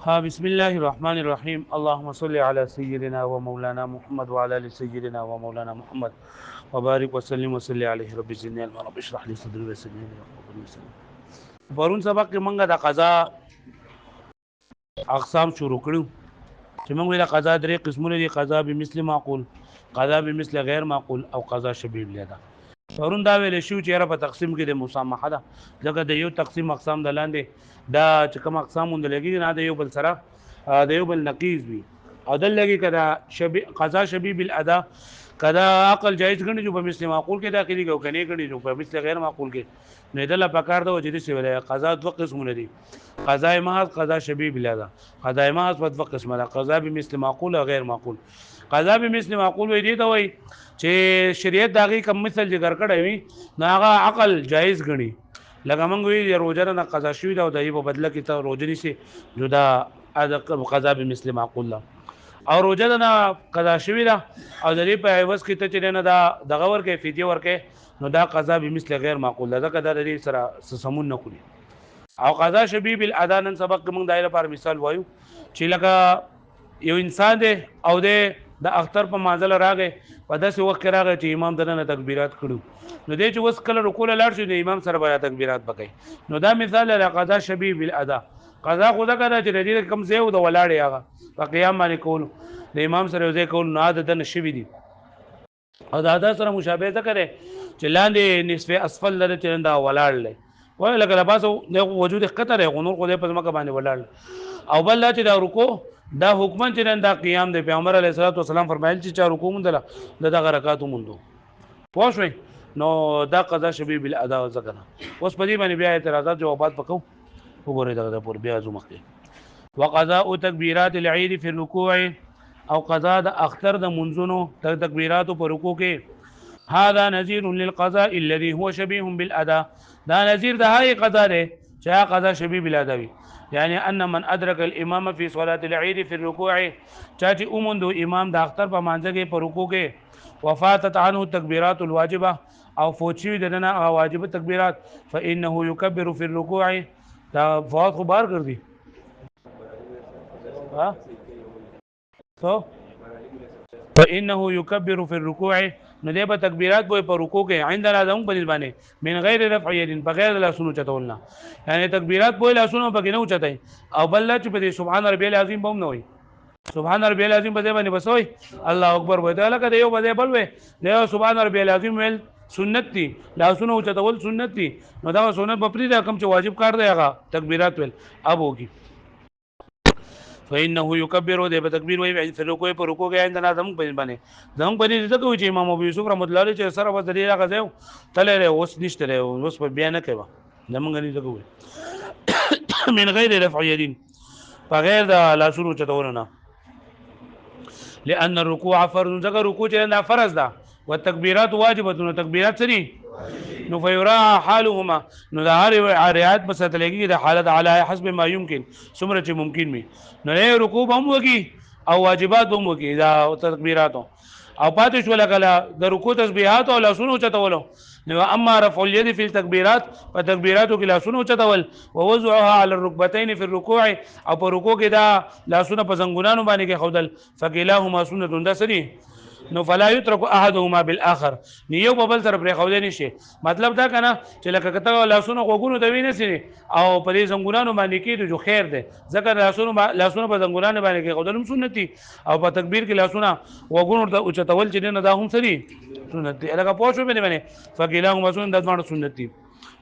ها بسم الله الرحمن الرحيم اللهم صل على سيدنا ومولانا محمد وعلى ال سيدنا ومولانا محمد وبارك وسلم وصلي عليه رب زدني علما رب اشرح لي صدري ويسر لي امري پرون سبق کې منګه د قضا اقسام شروع کړو چې موږ ویل قضا درې قسمونه دي قضا بمثل معقول قضا بمثل غیر معقول او قضا شبیه لیدا پرون دا ویل شو چې را په تقسیم کې د مسامحه ده ځکه د یو تقسیم اقسام د لاندې دا چې کوم اقسام مونږ لګي نه د یو بل سره د یو بل نقیض وي او دل لګي کدا قضا شبیه بالادا کدا عقل جایز غني جو په مثل معقول کې داخلي کو کني غني جو په مثل غیر معقول کې نه دل پکار دا چې د سی ویل قضا دوه قسمونه دي قضا محض قضا شبیه بالادا قضا محض په دوه قسمه ده قضا بمثل معقول او غیر معقول قضا بمثل معقول وي دي ته وي چې شریعت داغي کوم مثل ذکر کړی وي ناغه عقل جایز غني لکه موږ وی روزه نه قضا شوی دا او د په بدله کې ته روزه نشي جدا قضا بمثل معقول لا او روزه نه قضا شوی دا او د دې په عوض کې ته چې نه دا دغه ورکه فدیه ورکه نو دا قضا بمثل غیر معقول ده ځکه دا د دې سره سمون نه کوي او قضا شبیه بالادا نن سبق موږ دایره پر مثال وایو چې لکه یو انسان دی او د اختر په منځل راغی په داسې وخت کې راغی چې امام دنه تکبیرات کړو نو دې چې وس کله رکوع لاړ شو د امام سره بیا تکبیرات وکړي نو دا مثال له قضا شبیه بالادا قضا خدا کړه چې دې کم زه او د ولاړې هغه په قیام باندې کول د امام سره یې کول نو عادت نشوي دي او دا سره مشابهت کړي چې لاندې نصف اسفل لري چې دا ولاړ لې وای لکه لباسو د وجود خطر یې غنور خو دې په مکه باندې ولاړ او بل چې دا رکوع دا حکم چې دا قیام دی پیغمبر علیه الصلاه والسلام فرمایل چې چا رکوع مونږ دغه رکعاتو مونږ پوه شئ نو دا قضا شبیه بالادا ذکر اوس په دې باندې بیا اعتراضات جوابات وکړو وګورئ دغه پر بیا زو مخکې وقضاء تکبیرات العید فی الرکوع او قضا د اختر د منځونو تکبیرات په رکوع کې هذا نذير للقضاء الذي هو شبيه بالادا دا نذیر د هاي قضا ده چې قضا شبیه بالادا وي يعني ان من ادرك الامام في صلاه العيد في الركوع چاچی اومندو امام د اختر په مانځ کې په رکوع کې وفاتت عنه التكبيرات الواجبه او فوچی دنه واجب تکبیرات فانه يكبر في الركوع دا فوت خبر کړ دي ها تو فانه يكبر في الركوع نو دې په تکبیرات په رکوع کې عندنا زمون په باندې من غیر رفع يد بغیر لاسونو چتولنا یعنی تکبیرات په لاسونو په کې نه اوچتای او بل چې په سبحان ربي العظیم بم نه وي سبحان ربي العظیم په دې باندې بسوي الله اکبر وای دا لکه یو په بل وي له سبحان ربي العظیم ویل سنت دي لاسونو اوچتول سنت دي نو دا سنت په پری رقم چې واجب کار دی هغه تکبیرات ویل اب ہوگی فانه يكبر ده بتکبیر وی په رکوع په رکوع کې عندنا زمون په باندې زمون په دې ځکه چې امام ابو یوسف رحمۃ اللہ علیہ سره و درې راغځو تلره اوس نشته اوس په بیان کوي زمون غني ځکه من غیر رفع يدين بغیر د لاسونو چتورنا لان الركوع فرض ځکه رکوع چې دا فرض ده والتکبیرات واجبه تکبیرات سری نو فیرا حالهما نو د هر رعایت په ستلګي د حالت علی حسب ما يمكن څومره چې ممکن وي نو له رکوع هم وکي او واجبات هم وکي دا تکبیرات او پاتې شو لکه د رکوع تسبیحات او لاسونو چتولو نو اما رفع اليد في التكبيرات فتكبيراتو کې لاسونو چتول ووضعها على الركبتين في الركوع او په رکوع کې دا لاسونه په زنګونانو باندې کې خودل فكلاهما سنه دندسري نو فلا يترك احدهما بالاخر نیو په بل طرف لري خو نشي مطلب دا کنه چې لکه کته لاسونو غوګونو دوی نه سي او په دې زنګونانو باندې کې جو خیر ده ځکه لاسونو په زنګونانو باندې کې خودلم سنتي او په تکبیر کې لاسونه غوګونو ته اوچتول چې نه دا هم سري سنتي لکه پوښو باندې فقيلهما سنت د مانو سنتي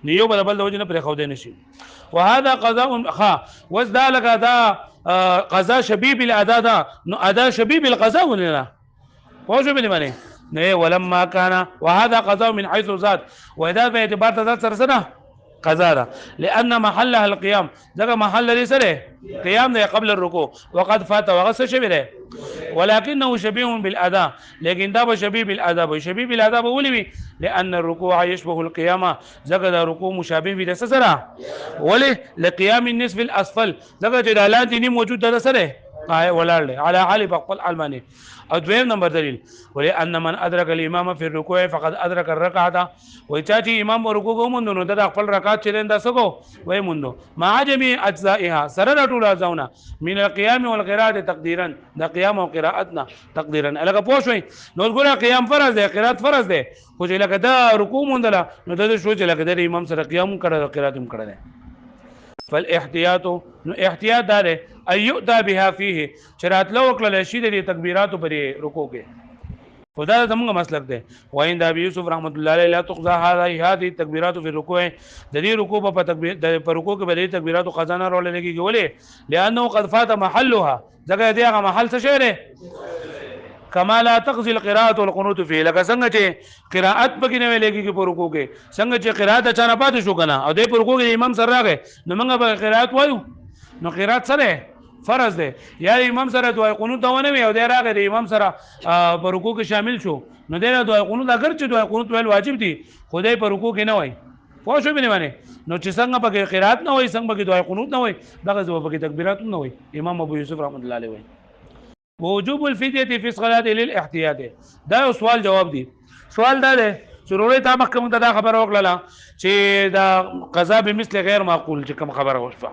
نیو په بل دوی نه پرې خو نشي وهذا قضاء خا وذا لك دا قضاء شبيب الادا دا نو ادا شبيب القضاء ولا پوجو باندې نه ولما كان وهذا قضاء من حيث ذات واذا باعتبار ذات سرسنه قضاء لان محلها القيام ذا محل لسره قيام ده قبل الركوع وقد فات وغس شبيه ولكنه شبيه بالاداء لكن ده شبيه بالاداء شبيه بالاداء ولي لان الركوع يشبه القيام ذا الركوع مشابه بسسره ولي لقيام النصف الاسفل ذا جلالات دي موجود ده سره قای ولاړ دی علی حال په خپل حال باندې. او دویم نمبر دلیل ولی ان من ادرک الامام فی الرکوع فقد ادرک الرکعه، وای چا چې امام رکوع کوم نو د خپل رکعت چې دا سکو وای موندو مع جميع اجزائها سره ټول اجزاونه من القيام والقراءه تقديرا، د قیام او قراءتنا تقديرا الګه پوښوي نو ګوره قیام فرض دی قرات فرض دی خو چې لکه دا رکوع موندله نو د شو چې لکه د امام سره قیام کړه قرات هم کړه. فالاحتیاط نو احتیاط دار ايؤتى بها فيه شرات لو وکړل شي د تکبیرات پر رکوع کې. خدا زموږ مسلک دی. وایند ابي یوسف رحمت الله علیه لا تقضى هذه التکبیرات في الركوع، د دې رکوع په تکبیر د رکوع کې به تکبیرات خزانه رول لګي ولې لانه قد فات محلها، ځکه دې هغه محل څه شی دی کما لا تقضي القراءه والقنوت فيه، لکه څنګه چې قراءت پکې نه ویلېږي په رکوع کې، څنګه چې قراءت اچانه پاتې شو کنه او دې په رکوع کې امام سره راغی نو موږ به قراءت وایو. نو قراءت سره فرض دی یا امام سره دعای قنوت دا ونه وي او دې راغی د امام سره په رکوع کې شامل شو نو دې دعای قنوت اگر چې دعای قنوت ویل واجب دي خدای په رکوع کې نه وای پوه شو بنه باندې. نو چې څنګه پکې قراءت نه وای څنګه پکې دعای قنوت نه وای دغه ځو پکې تکبیرات نه وای. امام ابو یوسف رحمت الله علیه وای وجوب الفدیه فی الصلاه للاحتیاط. دا سوال جواب دی. سوال دا دی ضروري تا محکمه ته دا خبر وکړه چې دا قضا به مثل غیر معقول چې کوم خبره وشوه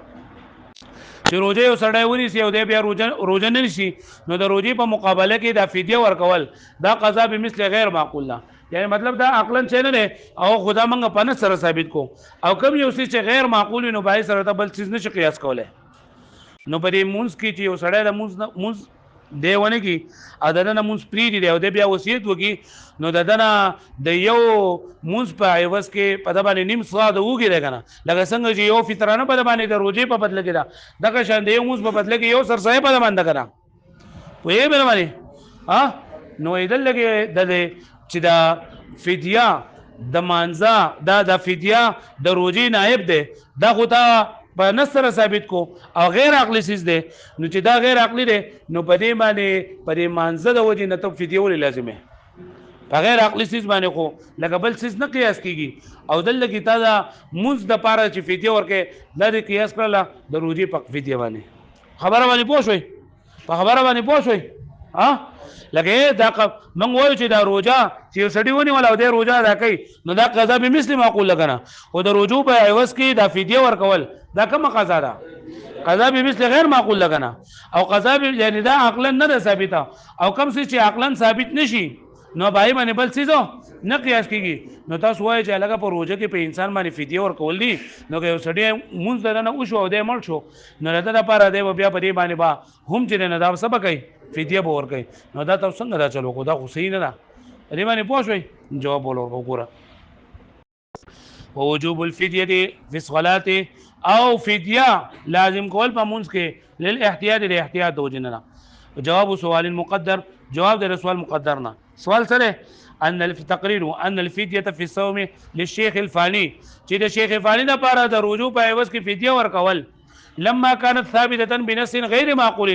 چې روزه یو سړی ونیسي او دی بیا روزه نه نشي نو د روزې په مقابله کې دا فدیه ورکول دا قضا به مثل غیر معقول نه، یعنی مطلب دا عقلا څه نه دی او خدا موږ په نس سره ثابت کو او کوم یو څه چې غیر معقول نو بای سره ته بل څه نشي قیاس کولای. نو په دې مونږ کې چې یو سړی د مونږ دیونه کی ادنه مونږ پری دی او د بیا وصیت وکي نو ددنه د یو مونږ په ایواز کې په د باندې نیم صاد وګی دی کنه لکه څنګه چې یو فطرانه په د باندې د روزې په بدل کې دا دغه شان دی مونږ په بدل کې یو سرسای په د باندې کنه وې به باندې ها نو ایدل لګي د چې دا فدیه د مانزه دا د فدیه د روزې نائب دی دا خو ته په نصر ثابت کو او غیر عقلی سیز دی نو چې دا غیر عقلی دی نو په دې باندې په دې مانزه د وجې نه ته فدیه ولې لازمه په غیر عقلی سیز باندې خو لکه بل سیز نه قیاس کیږي او دل کې تا دا مونږ د پاره چې فدیه ورکې دا قیاس کړل د روزي په فدیه باندې خبره باندې پوه شوي په خبره باندې پوه شوي ها لکه دا موږ وایو چې دا روزه چې سړی ونی ولا د روزه ادا کوي نو دا قضا به مثل معقول لګنه او د روزو په عوض کې دا فدیه ورکول دا کوم قضا ده قضا به مثل غیر معقول لګنه او قضا به یعنی دا عقلا نه ثابته او کوم څه چې عقلا ثابت نشي نو بای باندې بل څه نه قیاس کیږي. نو تاسو وایي چې لکه په روزه کې په انسان باندې فدیه ورکول دي نو که سړی مونږ درنه وشو او د مړ شو نو راته لپاره دی بیا په دې باندې با هم چې نه دا سبا کوي فدیه به ورکوي نو دا تاسو څنګه دا چلو کو دا خو صحیح نه ده. دې باندې پوه شوي جواب وګوره ووجوب الفدیه فی الصلاه او فدیه لازم کول په مونږ کې للاحتیاط د احتیاط د وجنه. جواب سوال المقدر جواب د سوال مقدر نه سوال سره ان التقرير ان الفديه في الصوم للشيخ الفاني چې د شیخ فانی د لپاره د رجوع په عوض کې فدیه ورکول لما كانت ثابته بنص غير معقول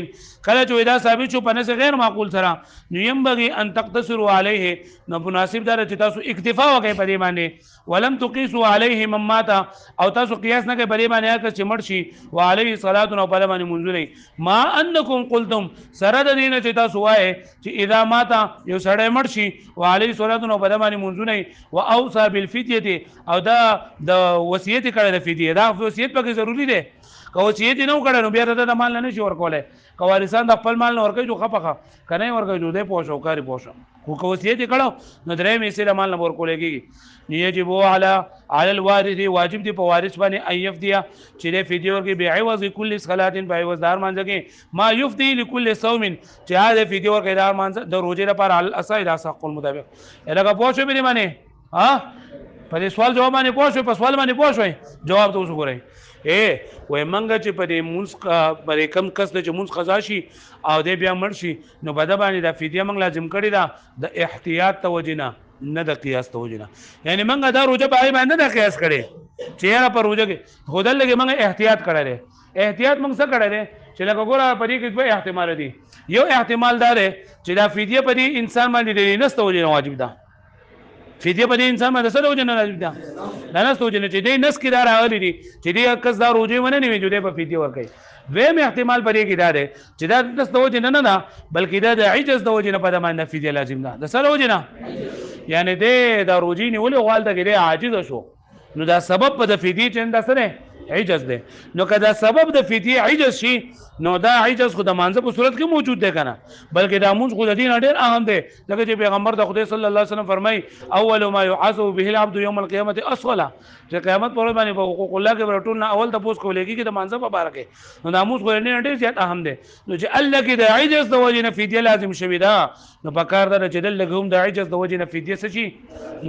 کله چې دا ثابت شو په نص غیر معقول سره نو ينبغي ان تقتصروا عليه نو مناسب دا چې تاسو اکتفا وکړئ په دې باندې ولم تقيسوا عليه من مات او تاسو قیاس نه کوي په دې باندې هغه چې مړ شي وعليه صلاه او په دې باندې منځونه ما انکم قلتم سره د دین چې تاسو وایي چې اذا مات یو سړی مړ شي وعليه صلاه او په دې باندې منځونه واوصى بالفديه او دا د وصیت کړه د فدیه دا وصیت پکې ضروری دی که وصیت نه وکړي نو بیا د مال نه شي ورکولای که وارثان د خپل مال نه ورکوي جو خپخه کنه ورکوي جو دې پوښو کاری پوښو خو که وصیت کړه نو درې میسه د مال نه ورکولای کیږي یجب علی الوارث واجب دی په وارث باندې ایفدیه چې د فدیه ورکي به عوض کل صلات به عوض دار مانځي ما یفدی لكل صوم چې هغه فدیه ورکي دار مانځ د روزه لپاره الاصل حق المطابق الګه پوښو به معنی ها په سوال جواب باندې پوښو په سوال باندې پوښوي جواب ته وګورئ وای منګه چې په دې مونږ په کم کس د مونږ قضا شي او دې بیا مړ شي نو بده باندې د فدیه موږ لازم کړی دا د احتیاط توجنه نه د قیاس توجنه یعنی منګه دا روزه په باندې د قیاس کړي چې را په روزه کې خدای لګي موږ احتیاط کړی احتیاط موږ څه کړی چې لکه ګوره په دې کې دوه احتمال دي یو احتمال دا دی چې دا فدیه په دې انسان باندې نه توجنه واجب ده فدیه په دې انسان باندې سره وجنه راځي دا نه سوچنه چې دې نس کې دا راغلي دي چې دې کس دا روزه ونه نیوي جو دې په فدیه ورکړي دویم احتمال پرې کې دا دی چې دا د د وجې نه نه بلکې دا د عجز د وجې نه په دې باندې فدیه لازم ده د سره وجې نه یعنی د روزي نیولې غوال ته کې عاجز شو نو دا سبب په د فدیه چې دا سره عجز ده نو که دا سبب د فدیه عجز شي نو دا عجز خو د مانزه په صورت کې موجود دی کنه بلکې دا مونږ خو د دین ډېر اهم دی ځکه چې پیغمبر د خدای صلی الله علیه وسلم فرمای اول ما يحاسب به العبد يوم القيامه الصلاه چې قیامت پر باندې په حقوق الله کې ورټول نه اول تاسو کولېږي چې د مانزه په باره کې نو دا مونږ خو ډېر زیات اهم دی نو چې الله کې د عجز د وجې نه فدیه لازم شوی دا نو په کار دا چې د لګوم د عجز د وجې نه فدیه شي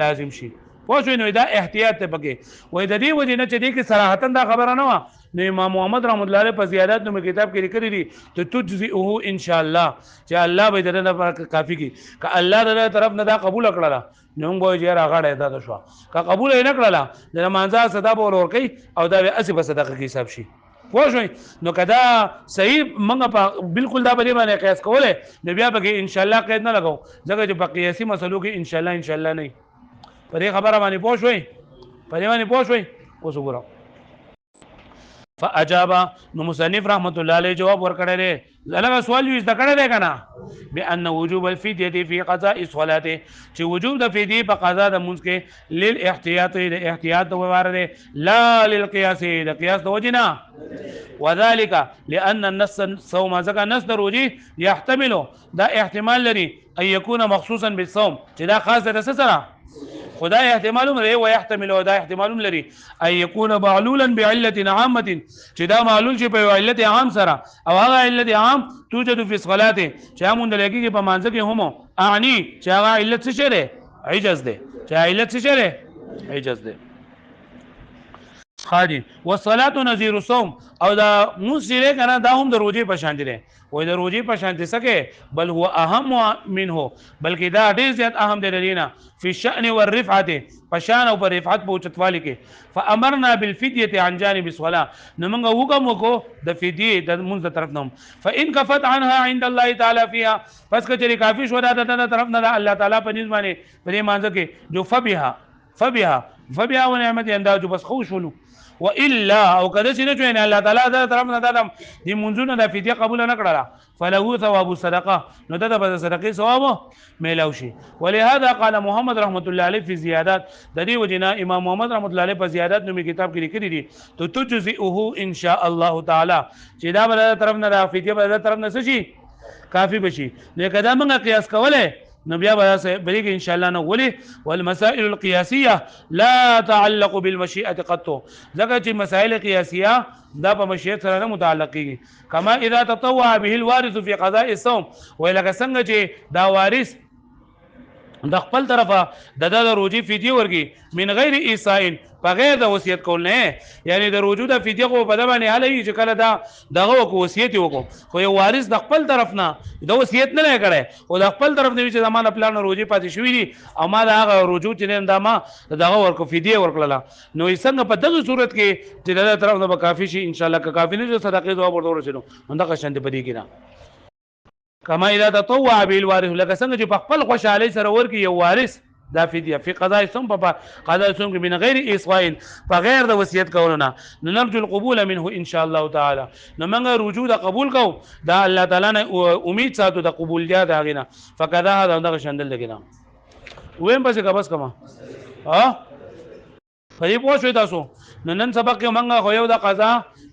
لازم شي پوه شو نو دا احتیاط ته پکې وای د دې وجې نه چې دې کې صراحتا دا خبره نه و نو امام محمد رحمت الله علیه په زیادت نو کتاب کې لیکلي دي ته تجزئه ان شاء الله چې الله به دې نه کافی کی ک الله دې طرف نه دا قبول کړلا نو موږ یې راغړې دا شو ک قبول نه کړلا د مانځه صدا به ور کوي او دا به 80 صدقه کې حساب شي پوه شو نو کدا صحیح منګه بالکل دا به باندې قیاس کوله نو بیا به ان شاء الله قید نه لګاو ځکه چې په قیاسي مسلو کې ان شاء الله نه پرې خبره باندې پوه شوي پرې باندې پوه شوي اوس وګورئ فاجاب نو مصنف رحمت الله علیه جواب ورکړی دی لږه سوال یې ذکر دی کنه بان وجوب الفدیه فی قضاء الصلاه چې وجوب د فدیه په قضا د منځ کې للاحتیاط د احتیاط د واره لا للقياس د قیاس د وجنا وذلك لان النص صوم ذکر نص د روزي يحتمل دا احتمال لري ان يكون مخصوصا بالصوم چې دا خاص د سره خدای احتمال لري او يحتمل او دا احتمال لري اي يكون معلولا بعله عامه چې دا معلول شي په علت عام سره او هغه علت عام توجد في الصلاه چې همون د لګي په مانځ کې هم اعني چې هغه علت څه شری عجز ده چې علت څه شری عجز ده خادي والصلاه نذير الصوم او دا مسره کنه دا هم د روزي په شان دي وای د روزي په شان دي سکه بل هو اهم منه بلکې دا ډیر زیات اهم دی لرينا په شأن والرفعه په شان او په رفعت په چتوالي کې فامرنا بالفديه عن جانب الصلاه نو موږ حکم وکړو د فدیه د منځ طرف نوم فان كفت عنها عند الله تعالی فيها پس کچري کافي شو د طرف نه الله تعالی په نسبت باندې په مانځ کې جو فبها ونعمت انداز بس خو شولو والا او کده چې نه چوي الله تعالی دا طرف نه دادم دي منځونه د فدیه قبول نه کړله فله ثواب الصدقه نو دا د صدقې ثواب میلاو شي ولهذا قال محمد رحمت الله علیه فی زیادات د دې وجنا امام محمد رحمت الله علیه په زیادات نومي کتاب کې لیکلي دي تو تجزئه ان شاء الله تعالی چې دا بل طرف نه د فدیه بل طرف نه شي کافی بشي لکه دا موږ قیاس کوله نو بیا به بریګ ان شاء الله نو ولي والمسائل القياسيه لا تعلق بالمشيئه قط ځکه چې مسائل قياسيه دا په مشیت سره نه متعلق کیږي کما اذا تطوع به الوارث في قضاء الصوم ولکه څنګه چې دا وارث د خپل طرفه د روزي فدیه ورګي من غیر ایصاء بغیر د وصیت کول نه یعنی د روزو د فدیه کو په دبا نه حالي چې کله دا دغه وصیت وکړو خو یو وارث د خپل طرف نه د وصیت نه کړي او د خپل طرف نه چې زمانه پلان روزي پاتې شوې دي او ما دا روزو چې نه ما دغه ورکو فدیه ورکړه نو یې څنګه په دغه صورت کې چې د طرف نه کافی شي ان شاء الله کافی نه صدقې دوه ورته ورسېنو منده قشند پدې کې نه کما اذا تطوع بالوارث لکه څنګه چې په خپل خوشالۍ سره ورکی یو وارث دا فدیه فی قضاء الصوم په قضاء الصوم کې من غیر ایصاء بغیر د وصیت کولونه نرجو القبول منه ان شاء الله تعالی نو موږ رجوع د قبول کو دا الله تعالی نه امید ساتو د قبول دی دا غینا فکذا هذا دغه شندل لګینا ویم پس کا بس کما ها فدی پوه شو تاسو نن سبق کې موږ خو یو د قضا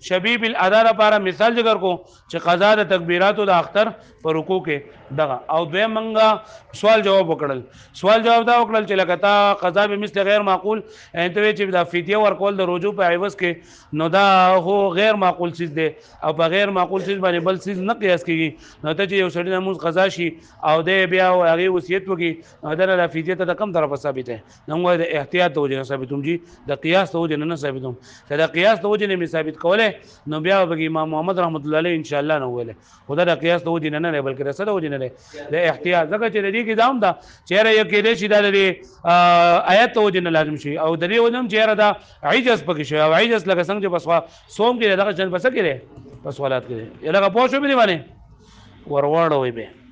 شبیب الادا لپاره مثال ذکر کو چې قضا د تکبیرات او د اختر پر رکوع کې دغه او دوی منګه سوال جواب وکړل دا وکړل چې لکه تا قضا به مثل غیر معقول انته چې د فدیه ورکول د رجوع په عوض کې نو دا هو غیر معقول چیز دی او په غیر معقول چیز باندې بل چیز نه قیاس کیږي نو ته چې یو سړی نماز قضا شي او د بیا هغه وصیت وکړي نو دا د فدیه ته د کم طرف ثابت ده نو د احتیاط د وجه ثابتوم جی د قیاس د وجه نه ثابتوم چې د قیاس د وجه نه ثابت کوله نو بیا به امام محمد رحمت الله علیه ان شاء الله نو ویله خدا د قیاس د وجه نه بلکې رسد د وجه نه د احتیاط ځکه چې د دې کې دام دا چیرې یو کې دې شي د آیات د وجه نه لازم شي او د دې وجه چیرې دا عجز پکې شي او عجز لکه څنګه چې بس صوم کې دغه چن بس کې پس ولات کې لکه پوښو به دی باندې ورواړو وي به